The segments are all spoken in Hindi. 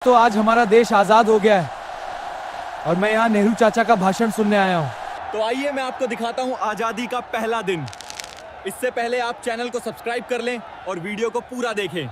तो आज हमारा देश आजाद हो गया है और मैं यहाँ नेहरू चाचा का भाषण सुनने आया हूँ। तो आइए मैं आपको दिखाता हूँ आजादी का पहला दिन। इससे पहले आप चैनल को सब्सक्राइब कर लें और वीडियो को पूरा देखें।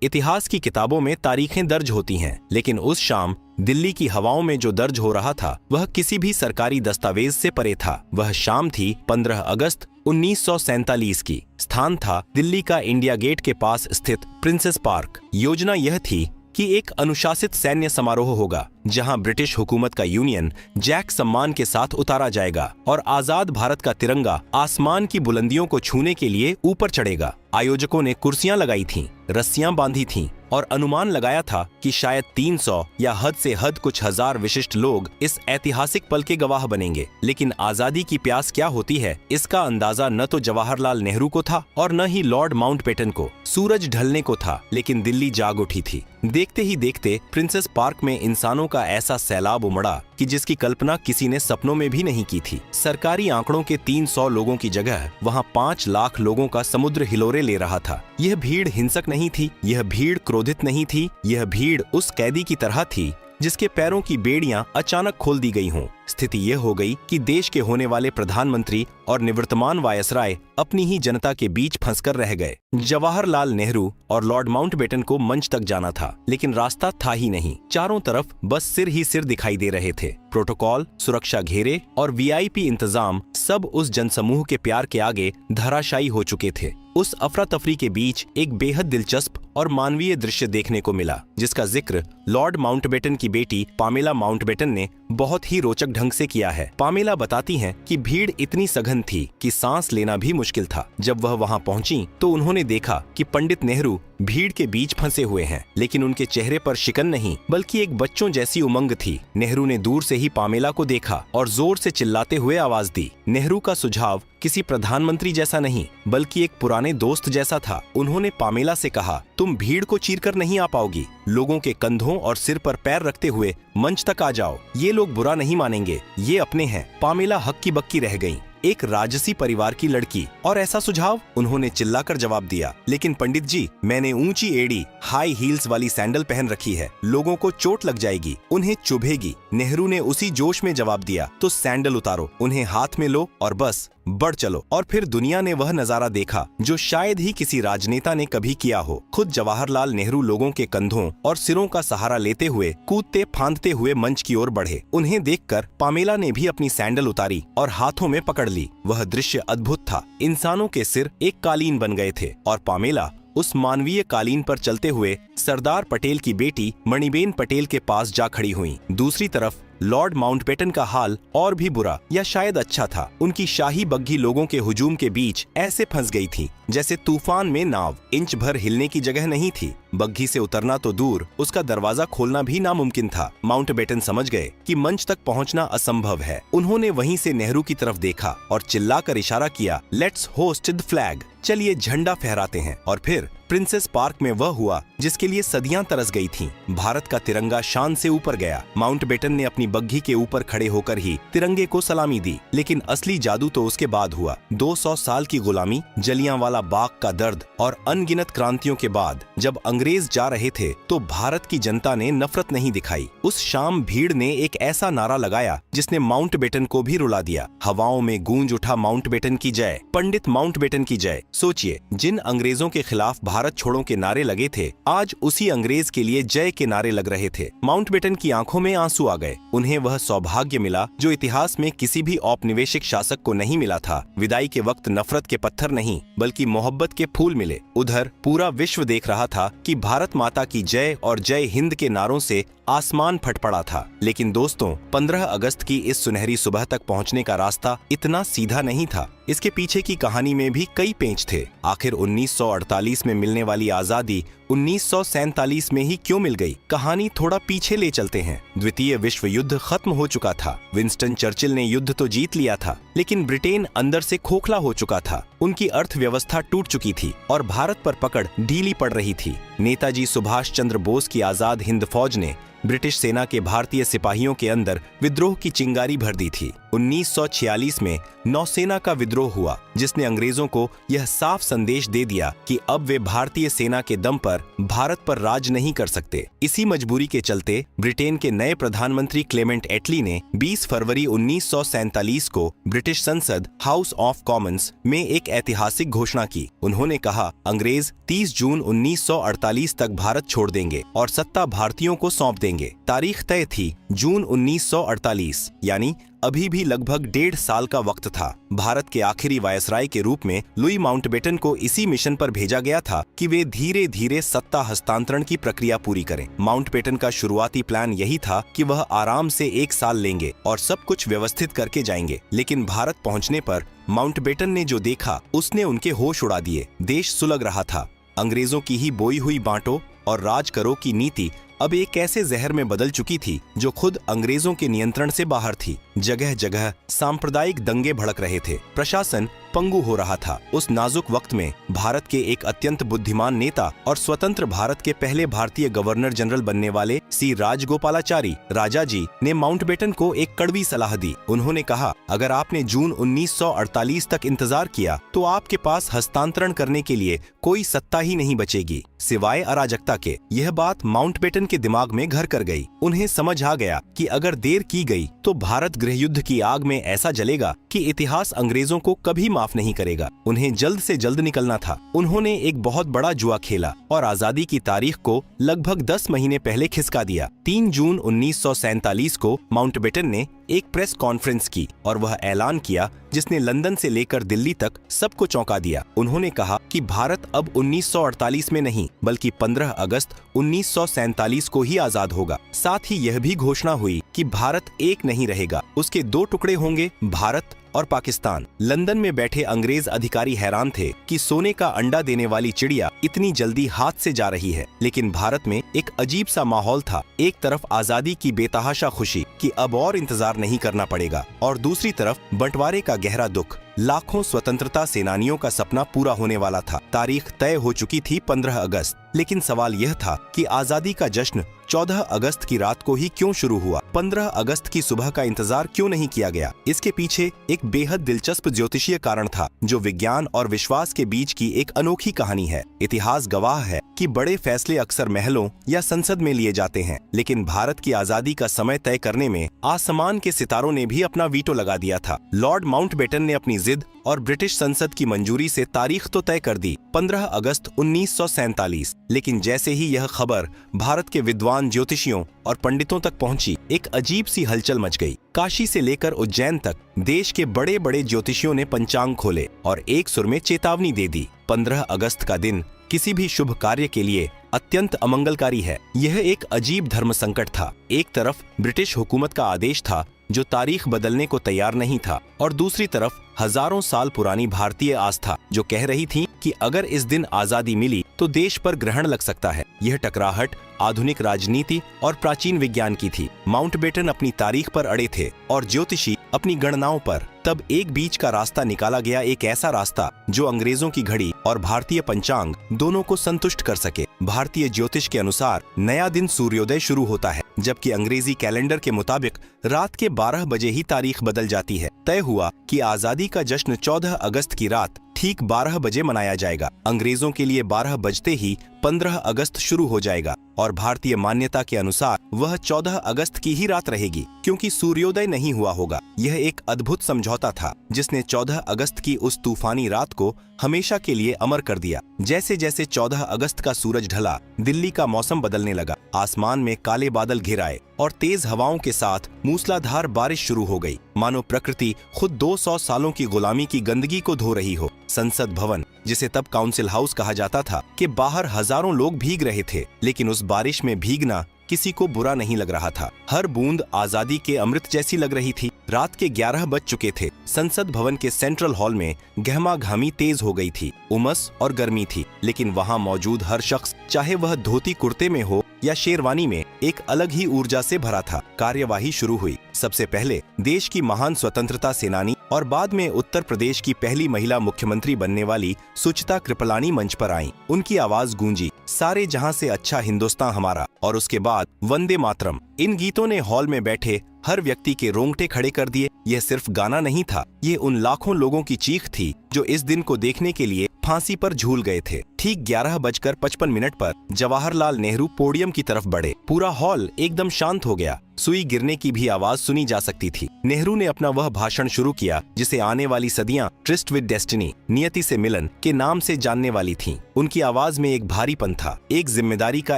इतिहास की किताबों में तारीखें दर्ज होती हैं, लेकिन उस शाम दिल्ली की हवाओं में जो दर्ज हो रहा था वह किसी भी सरकारी दस्तावेज से परे था। वह शाम थी 15 अगस्त 1947 की। स्थान था दिल्ली का इंडिया गेट के पास स्थित प्रिंसेस पार्क। योजना यह थी कि एक अनुशासित सैन्य समारोह होगा जहां ब्रिटिश हुकूमत का यूनियन जैक सम्मान के साथ उतारा जाएगा और आजाद भारत का तिरंगा आसमान की बुलंदियों को छूने के लिए ऊपर चढ़ेगा। आयोजकों ने कुर्सियां लगाई थीं, रस्सियां बांधी थीं और अनुमान लगाया था कि शायद 300 या हद से हद कुछ हजार विशिष्ट लोग इस ऐतिहासिक पल के गवाह बनेंगे। लेकिन आजादी की प्यास क्या होती है, इसका अंदाजा न तो जवाहरलाल नेहरू को था और न ही लॉर्ड माउंटबेटन को। सूरज ढलने को था, लेकिन दिल्ली जाग उठी थी। देखते ही देखते प्रिंसेस पार्क में इंसानों का ऐसा सैलाब उमड़ा कि जिसकी कल्पना किसी ने सपनों में भी नहीं की थी। सरकारी आंकड़ों के 300 लोगों की जगह वहां 5 लाख लोगों का समुद्र हिलोरे ले रहा था। यह भीड़ हिंसक नहीं थी, यह भीड़ क्रोधित नहीं थी, यह भीड़ उस कैदी की तरह थी जिसके पैरों की बेड़ियां अचानक खोल दी गई हों। स्थिति यह हो गई कि देश के होने वाले प्रधानमंत्री और निवर्तमान वायसराय अपनी ही जनता के बीच फंसकर रह गए। जवाहरलाल नेहरू और लॉर्ड माउंटबेटन को मंच तक जाना था, लेकिन रास्ता था ही नहीं। चारों तरफ बस सिर ही सिर दिखाई दे रहे थे। प्रोटोकॉल, सुरक्षा घेरे और वीआईपी इंतजाम सब उस जनसमूह के प्यार के आगे धराशायी हो चुके थे। उस अफरा तफरी के बीच एक बेहद दिलचस्प और मानवीय दृश्य देखने को मिला, जिसका जिक्र लॉर्ड माउंटबेटन की बेटी पामेला माउंटबेटन ने बहुत ही रोचक ढंग से किया है। पामेला बताती हैं कि भीड़ इतनी सघन थी कि सांस लेना भी मुश्किल था। जब वह वहां पहुंची तो उन्होंने देखा कि पंडित नेहरू भीड़ के बीच फंसे हुए हैं, लेकिन उनके चेहरे पर शिकन नहीं बल्कि एक बच्चों जैसी उमंग थी। नेहरू ने दूर से ही पामेला को देखा और जोर से चिल्लाते हुए आवाज दी। नेहरू का सुझाव किसी प्रधानमंत्री जैसा नहीं बल्कि एक पुराने दोस्त जैसा था। उन्होंने पामेला से कहा, तुम भीड़ को चीरकर नहीं आ पाओगी, लोगों के कंधों और सिर पर पैर रखते हुए मंच तक आ जाओ। ये लोग बुरा नहीं मानेंगे, ये अपने हैं। पामेला हक्की बक्की रह गईं। एक राजसी परिवार की लड़की और ऐसा सुझाव? उन्होंने चिल्लाकर जवाब दिया, लेकिन पंडित जी, मैंने ऊंची एड़ी हाई हील्स वाली सैंडल पहन रखी है, लोगों को चोट लग जाएगी, उन्हें चुभेगी। नेहरू ने उसी जोश में जवाब दिया, तो सैंडल उतारो, उन्हें हाथ में लो और बस बढ़ चलो। और फिर दुनिया ने वह नजारा देखा जो शायद ही किसी राजनेता ने कभी किया हो। खुद जवाहरलाल नेहरू लोगों के कंधों और सिरों का सहारा लेते हुए कूदते फांदते हुए मंच की ओर बढ़े। उन्हें देखकर पामेला ने भी अपनी सैंडल उतारी और हाथों में पकड़ ली। वह दृश्य अद्भुत था। इंसानों के सिर एक कालीन बन गए थे और पामेला उस मानवीय कालीन पर चलते हुए सरदार पटेल की बेटी मणिबेन पटेल के पास जा खड़ी हुई। दूसरी तरफ लॉर्ड माउंटबेटन का हाल और भी बुरा या शायद अच्छा था। उनकी शाही बग्घी लोगों के हुजूम के बीच ऐसे फंस गई थी जैसे तूफान में नाव। इंच भर हिलने की जगह नहीं थी। बग्घी से उतरना तो दूर, उसका दरवाजा खोलना भी नामुमकिन था। माउंटबेटन समझ गए कि मंच तक पहुंचना असंभव है। उन्होंने वहीं से नेहरू की तरफ देखा और चिल्लाकर इशारा किया, लेट्स होस्ट द फ्लैग, चलिए झंडा फहराते हैं। और फिर प्रिंसेस पार्क में वह हुआ जिसके लिए सदियां तरस गई थीं। भारत का तिरंगा शान से ऊपर गया। माउंटबेटन ने अपनी बग्घी के ऊपर खड़े होकर ही तिरंगे को सलामी दी, लेकिन असली जादू तो उसके बाद हुआ। 200 साल की गुलामी, जलियांवाला बाग का दर्द और अनगिनत क्रांतियों के बाद जब अंग्रेज जा रहे थे तो भारत की जनता ने नफरत नहीं दिखाई। उस शाम भीड़ ने एक ऐसा नारा लगाया जिसने माउंटबेटन को भी रुला दिया। हवाओं में गूंज उठा, माउंटबेटन की जय, पंडित माउंटबेटन की जय। सोचिए, जिन अंग्रेजों के खिलाफ भारत छोड़ो के नारे लगे थे, आज उसी अंग्रेज के लिए जय के नारे लग रहे थे। माउंटबेटन की आंखों में आंसू आ गए। उन्हें वह सौभाग्य मिला जो इतिहास में किसी भी औपनिवेशिक शासक को नहीं मिला था। विदाई के वक्त नफरत के पत्थर नहीं बल्कि मोहब्बत के फूल मिले। उधर पूरा विश्व देख रहा था कि भारत माता की जय और जय हिंद के नारों से आसमान फट पड़ा था। लेकिन दोस्तों, 15 अगस्त की इस सुनहरी सुबह तक पहुंचने का रास्ता इतना सीधा नहीं था। इसके पीछे की कहानी में भी कई पेंच थे। आखिर 1948 में मिलने वाली आजादी 1947 में ही क्यों मिल गई? कहानी थोड़ा पीछे ले चलते हैं। द्वितीय विश्व युद्ध खत्म हो चुका था। विंस्टन चर्चिल ने युद्ध तो जीत लिया था, लेकिन ब्रिटेन अंदर से खोखला हो चुका था। उनकी अर्थव्यवस्था टूट चुकी थी और भारत पर पकड़ ढीली पड़ रही थी। नेताजी सुभाष चंद्र बोस की आजाद हिंद फौज ने ब्रिटिश सेना के भारतीय सिपाहियों के अंदर विद्रोह की चिंगारी भर दी थी। 1946 में नौसेना का विद्रोह हुआ, जिसने अंग्रेजों को यह साफ संदेश दे दिया कि अब वे भारतीय सेना के दम पर भारत पर राज नहीं कर सकते। इसी मजबूरी के चलते ब्रिटेन के नए प्रधानमंत्री क्लेमेंट एटली ने 20 फरवरी 1947 को ब्रिटिश संसद हाउस ऑफ कॉमन्स में एक ऐतिहासिक घोषणा की। उन्होंने कहा, अंग्रेज 30 जून 1948 तक भारत छोड़ देंगे और सत्ता भारतीयों को सौंप देंगे। तारीख तय थी जून 1948, यानी अभी भी लगभग 1.5 साल का वक्त था। भारत के आखिरी वायसराय के रूप में लुई माउंटबेटन को इसी मिशन पर भेजा गया था कि वे धीरे धीरे सत्ता हस्तांतरण की प्रक्रिया पूरी करें। माउंटबेटन का शुरुआती प्लान यही था कि वह आराम से 1 साल लेंगे और सब कुछ व्यवस्थित करके जाएंगे। लेकिन भारत पहुंचने पर माउंटबेटन ने जो देखा उसने उनके होश उड़ा दिए। देश सुलग रहा था। अंग्रेजों की ही बोई हुई बांटो और राज करो की नीति अब एक ऐसे जहर में बदल चुकी थी जो खुद अंग्रेजों के नियंत्रण से बाहर थी। जगह जगह सांप्रदायिक दंगे भड़क रहे थे। प्रशासन पंगु हो रहा था। उस नाजुक वक्त में भारत के एक अत्यंत बुद्धिमान नेता और स्वतंत्र भारत के पहले भारतीय गवर्नर जनरल बनने वाले सी राजगोपालाचारी राजा जी ने माउंटबेटन को एक कड़वी सलाह दी। उन्होंने कहा, अगर आपने जून 1948 तक इंतजार किया तो आपके पास हस्तांतरण करने के लिए कोई सत्ता ही नहीं बचेगी सिवाय अराजकता के। यह बात माउंटबेटन के दिमाग में घर कर गई। उन्हें समझ आ गया कि अगर देर की गई तो भारत गृहयुद्ध की आग में ऐसा जलेगा कि इतिहास अंग्रेजों को कभी माफ नहीं करेगा। उन्हें जल्द से जल्द निकलना था। उन्होंने एक बहुत बड़ा जुआ खेला और आजादी की तारीख को लगभग 10 महीने पहले खिसका दिया। 3 जून 1947 को माउंटबेटन ने एक प्रेस कॉन्फ्रेंस की और वह ऐलान किया जिसने लंदन से लेकर दिल्ली तक सबको चौंका दिया। उन्होंने कहा कि भारत अब 1948 में नहीं बल्कि 15 अगस्त 1947 को ही आजाद होगा। साथ ही यह भी घोषणा हुई कि भारत एक नहीं रहेगा, उसके 2 टुकड़े होंगे, भारत और पाकिस्तान। लंदन में बैठे अंग्रेज अधिकारी हैरान थे कि सोने का अंडा देने वाली चिड़िया इतनी जल्दी हाथ से जा रही है। लेकिन भारत में एक अजीब सा माहौल था। एक तरफ आजादी की बेतहाशा खुशी कि अब और इंतजार नहीं करना पड़ेगा और दूसरी तरफ बंटवारे का गहरा दुख। लाखों स्वतंत्रता सेनानियों का सपना पूरा होने वाला था। तारीख तय हो चुकी थी 15 अगस्त। लेकिन सवाल यह था कि आजादी का जश्न 14 अगस्त की रात को ही क्यों शुरू हुआ? 15 अगस्त की सुबह का इंतजार क्यों नहीं किया गया? इसके पीछे एक बेहद दिलचस्प ज्योतिषीय कारण था जो विज्ञान और विश्वास के बीच की एक अनोखी कहानी है। इतिहास गवाह है कि बड़े फैसले अक्सर महलों या संसद में लिए जाते हैं, लेकिन भारत की आजादी का समय तय करने में आसमान के सितारों ने भी अपना वीटो लगा दिया था। लॉर्ड माउंटबेटन ने अपनी जिद और ब्रिटिश संसद की मंजूरी से तारीख तो तय कर दी, 15 अगस्त 1947। लेकिन जैसे ही यह खबर भारत के विद्वान ज्योतिषियों और पंडितों तक पहुंची, एक अजीब सी हलचल मच गई। काशी से लेकर उज्जैन तक देश के बड़े बड़े ज्योतिषियों ने पंचांग खोले और एक सुर में चेतावनी दे दी, 15 अगस्त का दिन किसी भी शुभ कार्य के लिए अत्यंत अमंगलकारी है। यह एक अजीब धर्म संकट था। एक तरफ ब्रिटिश हुकूमत का आदेश था जो तारीख बदलने को तैयार नहीं था, और दूसरी तरफ हजारों साल पुरानी भारतीय आस्था जो कह रही थी कि अगर इस दिन आजादी मिली तो देश पर ग्रहण लग सकता है। यह टकराहट आधुनिक राजनीति और प्राचीन विज्ञान की थी। माउंटबेटन अपनी तारीख पर अड़े थे और ज्योतिषी अपनी गणनाओं पर। तब एक बीच का रास्ता निकाला गया, एक ऐसा रास्ता जो अंग्रेजों की घड़ी और भारतीय पंचांग दोनों को संतुष्ट कर सके। भारतीय ज्योतिष के अनुसार नया दिन सूर्योदय शुरू होता है, जबकि अंग्रेजी कैलेंडर के मुताबिक रात के 12 बजे ही तारीख बदल जाती है। तय हुआ कि आजादी का जश्न 14 अगस्त की रात ठीक 12 बजे मनाया जाएगा। अंग्रेजों के लिए 12 बजते ही 15 अगस्त शुरू हो जाएगा और भारतीय मान्यता के अनुसार वह 14 अगस्त की ही रात रहेगी, क्योंकि सूर्योदय नहीं हुआ होगा। यह एक अद्भुत समझौता था जिसने 14 अगस्त की उस तूफानी रात को हमेशा के लिए अमर कर दिया। जैसे जैसे 14 अगस्त का सूरज ढला, दिल्ली का मौसम बदलने लगा। आसमान में काले बादल घिर आए और तेज हवाओं के साथ मूसलाधार बारिश शुरू हो गई, मानो प्रकृति खुद 200 सालों की गुलामी की गंदगी को धो रही हो। संसद भवन, जिसे तब काउंसिल हाउस कहा जाता था, के बाहर हजारों लोग भीग रहे थे, लेकिन उस बारिश में भीगना किसी को बुरा नहीं लग रहा था। हर बूंद आजादी के अमृत जैसी लग रही थी। रात के 11 बज चुके थे। संसद भवन के सेंट्रल हॉल में गहमा घामी तेज हो गई थी। उमस और गर्मी थी, लेकिन वहां मौजूद हर शख्स, चाहे वह धोती कुर्ते में हो या शेरवानी में, एक अलग ही ऊर्जा से भरा था। कार्यवाही शुरू हुई। सबसे पहले देश की महान स्वतंत्रता सेनानी और बाद में उत्तर प्रदेश की पहली महिला मुख्यमंत्री बनने वाली सुचिता कृपलानी मंच पर आईं। उनकी आवाज गूंजी, सारे जहां से अच्छा हिंदुस्तान हमारा, और उसके बाद वंदे मातरम। इन गीतों ने हॉल में बैठे हर व्यक्ति के रोंगटे खड़े कर दिए। यह सिर्फ गाना नहीं था, ये उन लाखों लोगों की चीख थी जो इस दिन को देखने के लिए फांसी पर झूल गए थे। ठीक 11:55 पर जवाहरलाल नेहरू पोडियम की तरफ बढ़े। पूरा हॉल एकदम शांत हो गया। सुई गिरने की भी आवाज सुनी जा सकती थी। नेहरू ने अपना वह भाषण शुरू किया जिसे आने वाली सदियां ट्रिस्ट विद डेस्टिनी, नियति से मिलन के नाम से जानने वाली थीं। उनकी आवाज में एक भारीपन था, एक जिम्मेदारी का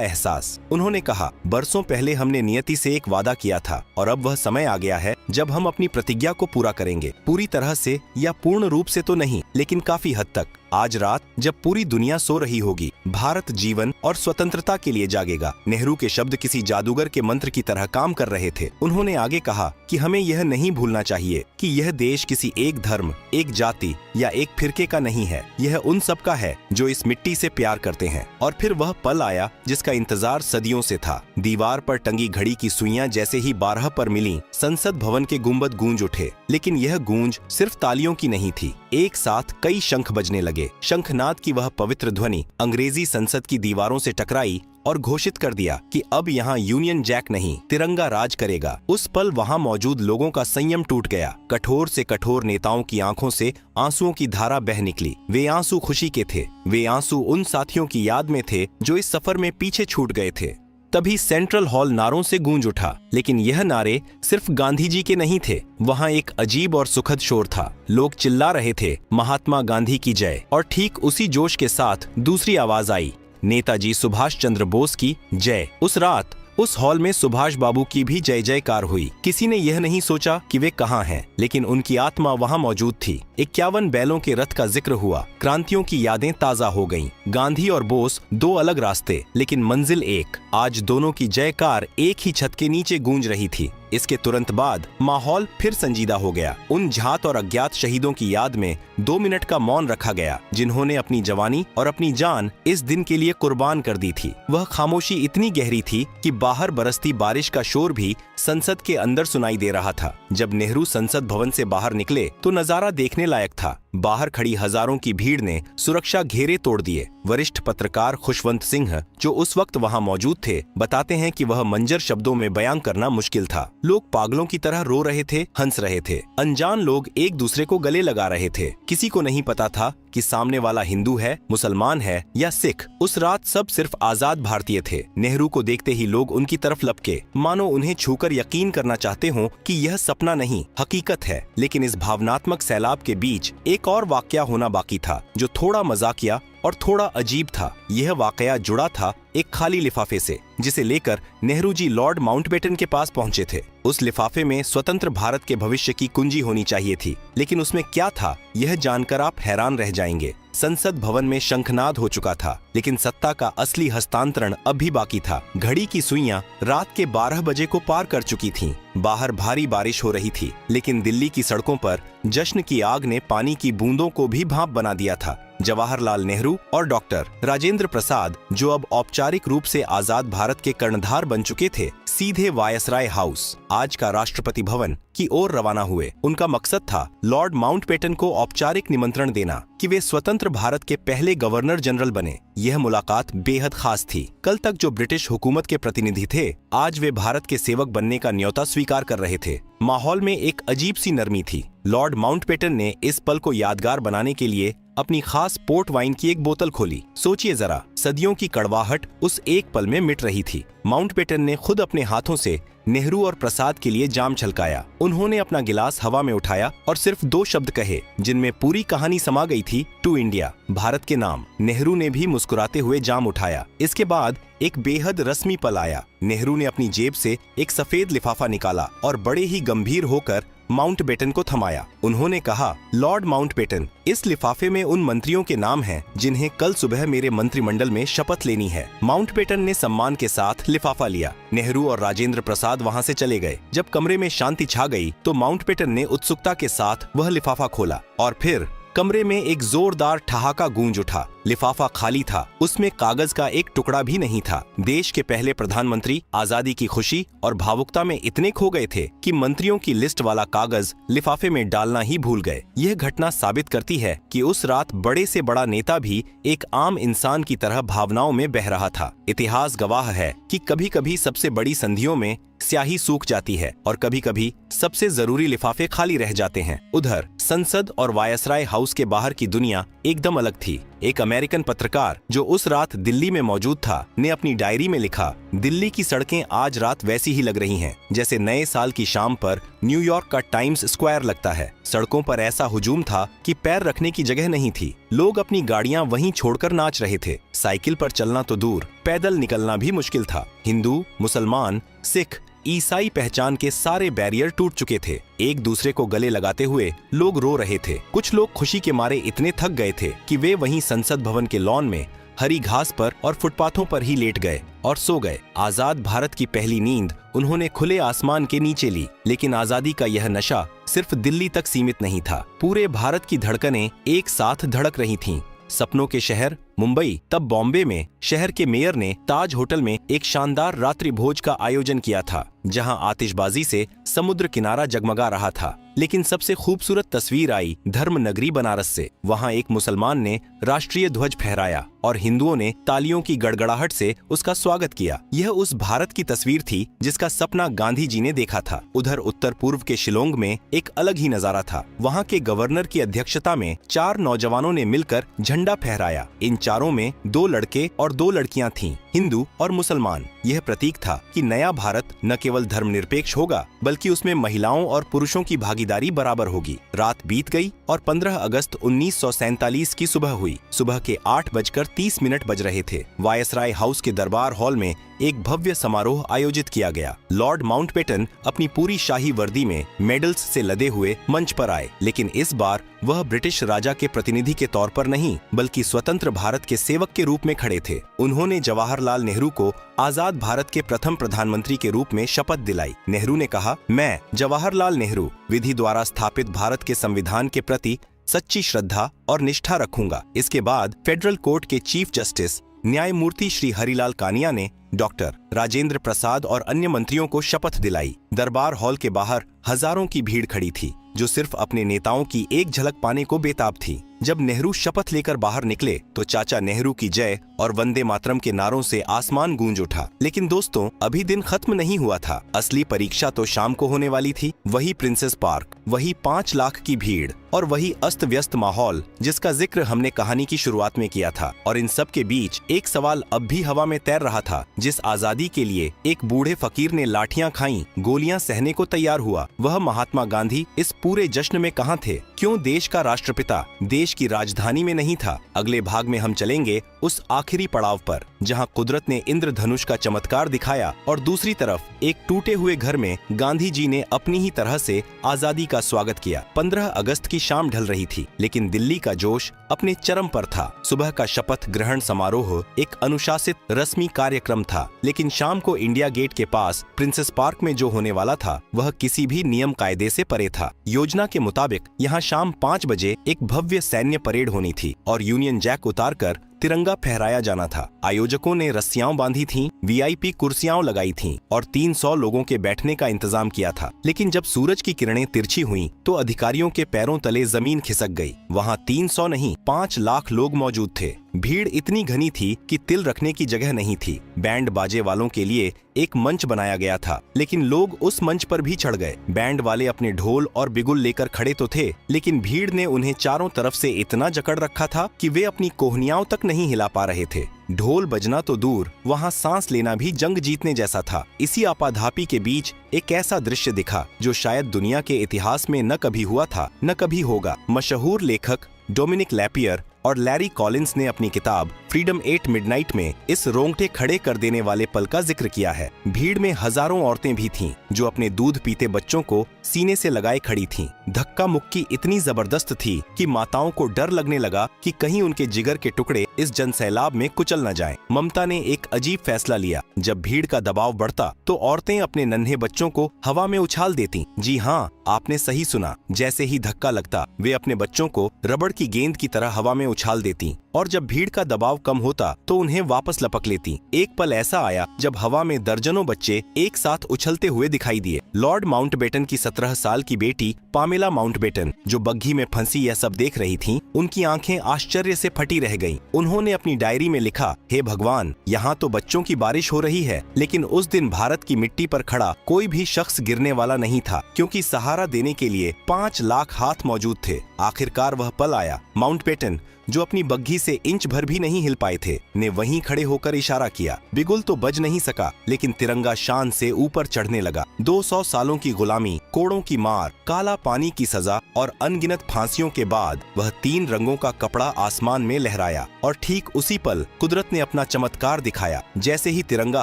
एहसास। उन्होंने कहा, बरसों पहले हमने नियति से एक वादा किया था और अब वह समय आ गया है जब हम अपनी प्रतिज्ञा को पूरा करेंगे। पूरी तरह से या पूर्ण रूप से तो नहीं, लेकिन काफी हद तक। आज रात जब पूरी दुनिया सो रही होगी, भारत जीवन और स्वतंत्रता के लिए जागेगा। नेहरू के शब्द किसी जादूगर के मंत्र की तरह काम कर रहे थे। उन्होंने आगे कहा कि हमें यह नहीं भूलना चाहिए कि यह देश किसी एक धर्म, एक जाति या एक फिरके का नहीं है। यह उन सब का है जो इस मिट्टी से प्यार करते हैं। और फिर वह पल आया जिसका इंतजार सदियों से था। दीवार पर टंगी घड़ी की सुइयां जैसे ही 12 पर मिली, संसद भवन के गुंबद गूंज उठे। लेकिन यह गूंज सिर्फ तालियों की नहीं थी। एक साथ कई शंख बजने लगे। शंखनाद की वह पवित्र ध्वनि अंग्रेजी संसद की दीवारों से टकराई और घोषित कर दिया कि अब यहाँ यूनियन जैक नहीं, तिरंगा राज करेगा। उस पल वहाँ मौजूद लोगों का संयम टूट गया। कठोर से कठोर नेताओं की आंखों से आंसुओं की धारा बह निकली। वे आंसू खुशी के थे, वे आंसू उन साथियों की याद में थे जो इस सफर में पीछे छूट गए थे। तभी सेंट्रल हॉल नारों से गूंज उठा। लेकिन यह नारे सिर्फ गांधी जी के नहीं थे। वहाँ एक अजीब और सुखद शोर था। लोग चिल्ला रहे थे, महात्मा गांधी की जय। और ठीक उसी जोश के साथ दूसरी आवाज आई, नेताजी सुभाष चंद्र बोस की जय। उस रात उस हॉल में सुभाष बाबू की भी जय जयकार हुई। किसी ने यह नहीं सोचा कि वे कहाँ हैं, लेकिन उनकी आत्मा वहाँ मौजूद थी। 51 बैलों के रथ का जिक्र हुआ। क्रांतियों की यादें ताजा हो गईं। गांधी और बोस दो अलग रास्ते, लेकिन मंजिल एक। आज दोनों की जयकार एक ही छत के नीचे गूंज रही थी। इसके तुरंत बाद माहौल फिर संजीदा हो गया। उन झात और अज्ञात शहीदों की याद में 2 मिनट का मौन रखा गया, जिन्होंने अपनी जवानी और अपनी जान इस दिन के लिए कुर्बान कर दी थी। वह खामोशी इतनी गहरी थी कि बाहर बरसती बारिश का शोर भी संसद के अंदर सुनाई दे रहा था। जब नेहरू संसद भवन से बाहर निकले तो नजारा देखने लायक था। बाहर खड़ी हजारों की भीड़ ने सुरक्षा घेरे तोड़ दिए। वरिष्ठ पत्रकार खुशवंत सिंह, जो उस वक्त वहां मौजूद थे, बताते हैं कि वह मंजर शब्दों में बयां करना मुश्किल था। लोग पागलों की तरह रो रहे थे, हंस रहे थे। अनजान लोग एक दूसरे को गले लगा रहे थे। किसी को नहीं पता था कि सामने वाला हिंदू है, मुसलमान है या सिख। उस रात सब सिर्फ आजाद भारतीय थे। नेहरू को देखते ही लोग उनकी तरफ लपके, मानो उन्हें छूकर यकीन करना चाहते हों कि यह सपना नहीं, हकीकत है। लेकिन इस भावनात्मक सैलाब के बीच एक और वाकया होना बाकी था, जो थोड़ा मजाकिया और थोड़ा अजीब था। यह वाकया जुड़ा था एक खाली लिफाफे से, जिसे लेकर नेहरू जी लॉर्ड माउंटबेटन के पास पहुंचे थे। उस लिफाफे में स्वतंत्र भारत के भविष्य की कुंजी होनी चाहिए थी, लेकिन उसमें क्या था यह जानकर आप हैरान रह जाएंगे। संसद भवन में शंखनाद हो चुका था, लेकिन सत्ता का असली हस्तांतरण अब भी बाकी था। घड़ी की सुइयां रात के 12 बजे को पार कर चुकी थीं। बाहर भारी बारिश हो रही थी, लेकिन दिल्ली की सड़कों पर जश्न की आग ने पानी की बूंदों को भी भाप बना दिया था। जवाहरलाल नेहरू और डॉक्टर राजेंद्र प्रसाद, जो अब औपचारिक रूप से आजाद भारत के कर्णधार बन चुके थे, सीधे वायसराय हाउस, आज का राष्ट्रपति भवन, की ओर रवाना हुए। उनका मकसद था लॉर्ड माउंटबेटन को औपचारिक निमंत्रण देना कि वे स्वतंत्र भारत के पहले गवर्नर जनरल बने। यह मुलाकात बेहद खास थी। कल तक जो ब्रिटिश हुकूमत के प्रतिनिधि थे, आज वे भारत के सेवक बनने का न्योता स्वीकार कर रहे थे। माहौल में एक अजीब सी नरमी थी। लॉर्ड माउंटबेटन ने इस पल को यादगार बनाने के लिए अपनी खास पोर्ट वाइन की एक बोतल खोली। सोचिए जरा, सदियों की कड़वाहट उस एक पल में मिट रही थी। माउंटबेटन ने खुद अपने हाथों से नेहरू और प्रसाद के लिए जाम छलकाया। उन्होंने अपना गिलास हवा में उठाया और सिर्फ 2 शब्द कहे, जिनमें पूरी कहानी समा गई थी, टू इंडिया, भारत के नाम। नेहरू ने भी मुस्कुराते हुए जाम उठाया। इसके बाद एक बेहद रस्मी पल आया। नेहरू ने अपनी जेब से एक सफेद लिफाफा निकाला और बड़े ही गंभीर होकर माउंटबेटन को थमाया। उन्होंने कहा, लॉर्ड माउंटबेटन, इस लिफाफे में उन मंत्रियों के नाम हैं जिन्हें कल सुबह मेरे मंत्रिमंडल में शपथ लेनी है। माउंटबेटन ने सम्मान के साथ लिफाफा लिया। नेहरू और राजेंद्र प्रसाद वहां से चले गए। जब कमरे में शांति छा गई तो माउंटबेटन ने उत्सुकता के साथ वह लिफाफा खोला और फिर कमरे में एक जोरदार ठहाका गूंज उठा। लिफाफा खाली था, उसमें कागज का एक टुकड़ा भी नहीं था। देश के पहले प्रधानमंत्री आजादी की खुशी और भावुकता में इतने खो गए थे कि मंत्रियों की लिस्ट वाला कागज लिफाफे में डालना ही भूल गए। यह घटना साबित करती है कि उस रात बड़े से बड़ा नेता भी एक आम इंसान की तरह भावनाओं में बह रहा था। इतिहास गवाह है कि कभी कभी सबसे बड़ी संधियों में स्याही सूख जाती है और कभी कभी सबसे जरूरी लिफाफे खाली रह जाते हैं। उधर संसद और वायसराय हाउस के बाहर की दुनिया एकदम अलग थी। एक अमेरिकन पत्रकार जो उस रात दिल्ली में मौजूद था ने अपनी डायरी में लिखा, दिल्ली की सड़कें आज रात वैसी ही लग रही हैं जैसे नए साल की शाम पर न्यूयॉर्क का टाइम्स स्क्वायर लगता है। सड़कों पर ऐसा हुजूम था कि पैर रखने की जगह नहीं थी। लोग अपनी गाड़ियां वहीं छोड़कर नाच रहे थे। साइकिल पर चलना तो दूर, पैदल निकलना भी मुश्किल था। हिंदू, मुसलमान, सिख, ईसाई पहचान के सारे बैरियर टूट चुके थे। एक दूसरे को गले लगाते हुए लोग रो रहे थे। कुछ लोग खुशी के मारे इतने थक गए थे कि वे वहीं संसद भवन के लॉन में हरी घास पर और फुटपाथों पर ही लेट गए और सो गए। आजाद भारत की पहली नींद उन्होंने खुले आसमान के नीचे ली। लेकिन आजादी का यह नशा सिर्फ दिल्ली तक सीमित नहीं था। पूरे भारत की धड़कनें एक साथ धड़क रही थीं। सपनों के शहर मुंबई, तब बॉम्बे में शहर के मेयर ने ताज होटल में एक शानदार रात्रि भोज का आयोजन किया था, जहां आतिशबाजी से समुद्र किनारा जगमगा रहा था। लेकिन सबसे खूबसूरत तस्वीर आई धर्म नगरी बनारस से। वहां एक मुसलमान ने राष्ट्रीय ध्वज फहराया और हिंदुओं ने तालियों की गड़गड़ाहट से उसका स्वागत किया। यह उस भारत की तस्वीर थी जिसका सपना गांधी जी ने देखा था। उधर उत्तर पूर्व के शिलोंग में एक अलग ही नजारा था। वहां के गवर्नर की अध्यक्षता में 4 नौजवानों ने मिलकर झंडा फहराया। इन चारों में 2 लड़के और 2 लड़कियां थीं, हिंदू और मुसलमान। यह प्रतीक था कि नया भारत न केवल धर्मनिरपेक्ष होगा बल्कि उसमें महिलाओं और पुरुषों की भागीदारी बराबर होगी। रात बीत गई और 15 अगस्त 1947 की सुबह हुई। सुबह के 8:30 बज रहे थे। वायसराय हाउस के दरबार हॉल में एक भव्य समारोह आयोजित किया गया। लॉर्ड माउंटबेटन अपनी पूरी शाही वर्दी में मेडल्स से लदे हुए मंच पर आए, लेकिन इस बार वह ब्रिटिश राजा के प्रतिनिधि के तौर पर नहीं बल्कि स्वतंत्र भारत के सेवक के रूप में खड़े थे। उन्होंने जवाहरलाल नेहरू को आजाद भारत के प्रथम प्रधानमंत्री के रूप में शपथ दिलाई। नेहरू ने कहा, मैं जवाहरलाल नेहरू विधि द्वारा स्थापित भारत के संविधान के प्रति सच्ची श्रद्धा और निष्ठा रखूंगा। इसके बाद फेडरल कोर्ट के चीफ जस्टिस न्यायमूर्ति श्री हरिलाल कानिया ने डॉक्टर राजेंद्र प्रसाद और अन्य मंत्रियों को शपथ दिलाई। दरबार हॉल के बाहर हजारों की भीड़ खड़ी थी जो सिर्फ अपने नेताओं की एक झलक पाने को बेताब थी। जब नेहरू शपथ लेकर बाहर निकले तो चाचा नेहरू की जय और वंदे मातरम के नारों से आसमान गूंज उठा। लेकिन दोस्तों, अभी दिन खत्म नहीं हुआ था। असली परीक्षा तो शाम को होने वाली थी। वही प्रिंसेस पार्क, वही 5 लाख की भीड़ और वही अस्त व्यस्त माहौल जिसका जिक्र हमने कहानी की शुरुआत में किया था। और इन सब के बीच एक सवाल अब भी हवा में तैर रहा था। जिस आजादी के लिए एक बूढ़े फकीर ने लाठियां खाई, गोलियां सहने को तैयार हुआ, वह महात्मा गांधी इस पूरे जश्न में कहां थे? क्यों देश का राष्ट्रपिता देश की राजधानी में नहीं था? अगले भाग में हम चलेंगे उस आखिरी पड़ाव पर जहां कुदरत ने इंद्रधनुष का चमत्कार दिखाया और दूसरी तरफ एक टूटे हुए घर में गांधी जी ने अपनी ही तरह से आजादी का स्वागत किया। 15 अगस्त की शाम ढल रही थी, लेकिन दिल्ली का जोश अपने चरम पर था। सुबह का शपथ ग्रहण समारोह एक अनुशासित रस्मी कार्यक्रम था, लेकिन शाम को इंडिया गेट के पास प्रिंसेस पार्क में जो होने वाला था वह किसी भी नियम कायदे से परे था। योजना के मुताबिक यहाँ शाम 5 बजे एक भव्य सैन्य परेड होनी थी और यूनियन जैक उतारकर तिरंगा फहराया जाना था। आयोजकों ने रस्सियां बांधी थीं, वीआईपी कुर्सियां लगाई थीं और 300 लोगों के बैठने का इंतजाम किया था। लेकिन जब सूरज की किरणें तिरछी हुईं, तो अधिकारियों के पैरों तले जमीन खिसक गई। वहां 300 नहीं 5 लाख लोग मौजूद थे। भीड़ इतनी घनी थी कि तिल रखने की जगह नहीं थी। बैंड बाजे वालों के लिए एक मंच बनाया गया था, लेकिन लोग उस मंच पर भी चढ़ गए। बैंड वाले अपने ढोल और बिगुल लेकर खड़े तो थे, लेकिन भीड़ ने उन्हें चारों तरफ से इतना जकड़ रखा था कि वे अपनी कोहनियाओं तक नहीं हिला पा रहे थे। ढोल बजना तो दूर, वहां सांस लेना भी जंग जीतने जैसा था। इसी आपाधापी के बीच एक ऐसा दृश्य दिखा जो शायद दुनिया के इतिहास में न कभी हुआ था न कभी होगा। मशहूर लेखक डोमिनिक लैपियर और लैरी कॉलिंस ने अपनी किताब फ्रीडम एट मिडनाइट में इस रोंगटे खड़े कर देने वाले पल का जिक्र किया है। भीड़ में हजारों औरतें भी थीं जो अपने दूध पीते बच्चों को सीने से लगाए खड़ी थीं। धक्का मुक्की इतनी जबरदस्त थी कि माताओं को डर लगने लगा कि कहीं उनके जिगर के टुकड़े इस जनसैलाब में कुचल न जाएं। ममता ने एक अजीब फैसला लिया। जब भीड़ का दबाव बढ़ता तो औरतें अपने नन्हे बच्चों को हवा में उछाल देती। जी हाँ, आपने सही सुना, जैसे ही धक्का लगता वे अपने बच्चों को रबड़ की गेंद की तरह हवा में उछाल देती और जब भीड़ का दबाव कम होता तो उन्हें वापस लपक लेती। एक पल ऐसा आया जब हवा में दर्जनों बच्चे एक साथ उछलते हुए दिखाई दिए। लॉर्ड माउंटबेटन की 17 साल की बेटी पामेला माउंटबेटन, जो बग्घी में फंसी यह सब देख रही थीं, उनकी आंखें आश्चर्य से फटी रह गईं। उन्होंने अपनी डायरी में लिखा, हे भगवान, यहाँ तो बच्चों की बारिश हो रही है, लेकिन उस दिन भारत की मिट्टी पर खड़ा कोई भी शख्स गिरने वाला नहीं था, क्योंकि सहारा देने के लिए 5 लाख हाथ मौजूद थे। आखिरकार वह पल आया। माउंटबेटन, जो अपनी बग्घी से इंच भर भी नहीं हिल पाए थे, ने वहीं खड़े होकर इशारा किया। बिगुल तो बज नहीं सका, लेकिन तिरंगा शान से ऊपर चढ़ने लगा। 200 सालों की गुलामी, कोड़ों की मार, काला पानी की सजा और अनगिनत फांसियों के बाद वह 3 रंगों का कपड़ा आसमान में लहराया। और ठीक उसी पल कुदरत ने अपना चमत्कार दिखाया। जैसे ही तिरंगा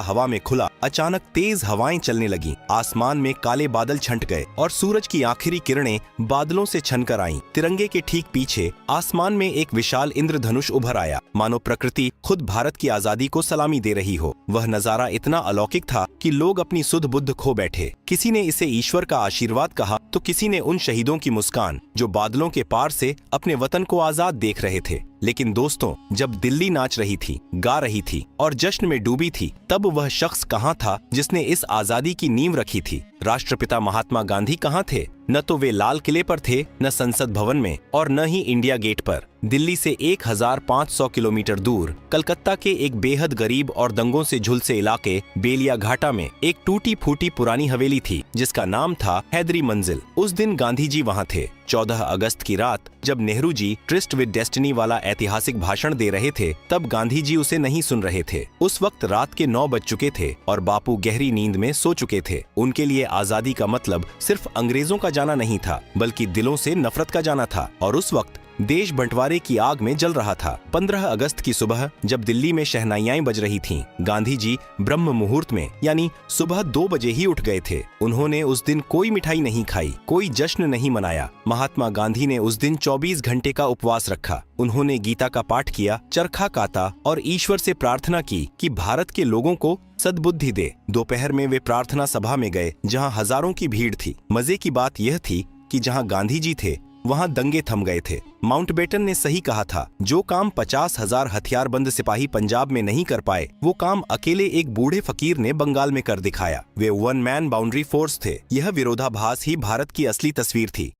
हवा में खुला, अचानक तेज हवाएं चलने लगीं। आसमान में काले बादल छंट गए और सूरज की आखिरी किरणें बादलों से छनकर आईं। तिरंगे के ठीक पीछे आसमान में एक विशाल इंद्रधनुष उभर आया, मानो प्रकृति खुद भारत की आजादी को सलामी दे रही हो। वह नजारा इतना अलौकिक था कि लोग अपनी सुध बुद्ध खो बैठे। किसी ने इसे ईश्वर का आशीर्वाद कहा तो किसी ने उन शहीदों की मुस्कान जो बादलों के पार से अपने वतन को आजाद देख रहे थे। लेकिन दोस्तों, जब दिल्ली नाच रही थी, गा रही थी और जश्न में डूबी थी, तब वह शख्स कहाँ था जिसने इस आजादी की नींव रखी थी? राष्ट्रपिता महात्मा गांधी कहाँ थे? न तो वे लाल किले पर थे, न संसद भवन में, और न ही इंडिया गेट पर। दिल्ली से 1500 किलोमीटर दूर कलकत्ता के एक बेहद गरीब और दंगों से झुलसे इलाके बेलिया घाटा में एक टूटी फूटी पुरानी हवेली थी, जिसका नाम था हैदरी मंजिल। उस दिन गांधी जी वहाँ थे। 14 अगस्त की रात जब Nehru ji tourist with destiny वाला ऐतिहासिक भाषण दे रहे थे, तब गांधी जी उसे नहीं सुन रहे थे। उस वक्त रात के 9 बज चुके थे और बापू गहरी नींद में सो चुके थे। उनके लिए आजादी का मतलब सिर्फ अंग्रेजों का जाना नहीं था, बल्कि दिलों से नफरत का जाना था। और उस वक्त देश बंटवारे की आग में जल रहा था। 15 अगस्त की सुबह जब दिल्ली में शहनाइयां बज रही थीं, गांधी जी ब्रह्म मुहूर्त में यानी सुबह 2 बजे ही उठ गए थे। उन्होंने उस दिन कोई मिठाई नहीं खाई, कोई जश्न नहीं मनाया। महात्मा गांधी ने उस दिन 24 घंटे का उपवास रखा। उन्होंने गीता का पाठ किया, चरखा काता और ईश्वर से प्रार्थना की कि भारत के लोगों को सद्बुद्धि दे। दोपहर में वे प्रार्थना सभा में गए, जहां हजारों की भीड़ थी। मजे की बात यह थी कि जहां गांधी जी थे, वहां दंगे थम गए थे। माउंटबेटन ने सही कहा था, जो काम 50,000 हथियारबंद सिपाही पंजाब में नहीं कर पाए, वो काम अकेले एक बूढ़े फकीर ने बंगाल में कर दिखाया। वे 1 मैन बाउंड्री फोर्स थे। यह विरोधाभास ही भारत की असली तस्वीर थी।